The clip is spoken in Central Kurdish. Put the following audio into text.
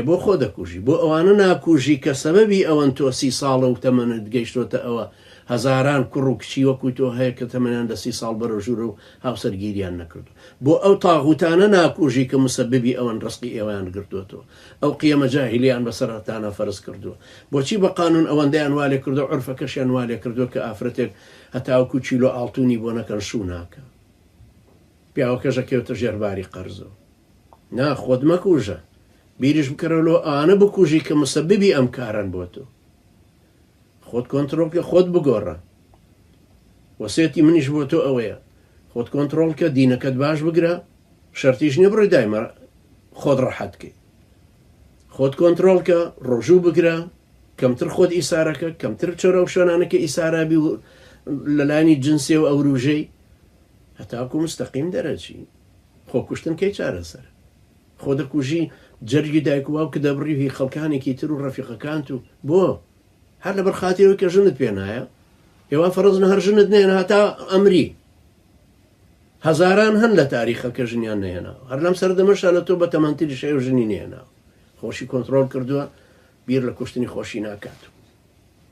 بۆ خۆ دەکوژی بۆ ئەوانە ناکوژی کە سەبەبی ئەوەن تۆ 30 ساڵە و تەمەنت گەیشتۆتە ئەوە هەزاران کوڕ و کچی وەکوی تۆ هەیە کە تەمەنیان لە 30 ساڵ بەرەو ژوورە و هاوسەرگیریان نەکردو بۆ ئەو تاغوتانە ناکوژی کە مسەببی ئەوەن ڕستقی ئێوەیان گرتووەتەوە ئەو قیەمە جاهیلیان بەسەرتانە فەرز کردووە بۆچی بە قانون ئەوەندەیان والێ کردو عورفەکەشیان والێ کردووە کە ئافرەتێک هەتاوکو چیلۆ ئاڵتونی بۆ نەکەن شوو ناکە پیاوەکەشە کەوتە ژێرباری قەرزەوە نا خۆت مەکوژە بیریش بکەرەوە ئانە بکوژی کە مسەببی ئەم کارن بۆ تۆ خۆت کۆنتترۆلکە خۆت بگۆڕە وەسێتی منیش بۆ تۆ ئەوەیە خۆت کۆنتترۆلکە دینەکەت باش بگرە شەرتیش نیە بڕۆی دایمە خۆت ڕەحەتکەی خۆت کۆنتترۆلکە ڕۆژوو بگرە کەمتر خۆت ئیسارەکە کەمتر چۆرە و شوێنانەکە ئیسارابی و لەلانی جنسێ و ئەوروژەی هەتاکو مستەقیم دەرەچی خۆ کوشتن کەی چارەسەر خۆ دەکوژی جەرگی دایک و باوک کە دەبڕی خەڵکانێکی تر و ڕەفیقەکانت و بۆ هەر لەبەر خاتیرەوەی کە ژنت پێ نایە ئێوە فەرزن هەر ژنت نێنە هەتا ئەمری هەزاران هەن لە تاریخەکە ژنیان نێناوە هەر لەم سەردەمەشە لە تۆ بە تەمەنتری شەی و ژنی نێناوە خۆشی کۆنتترۆل کردووە بیر لە کوشتنی خۆشی ناکات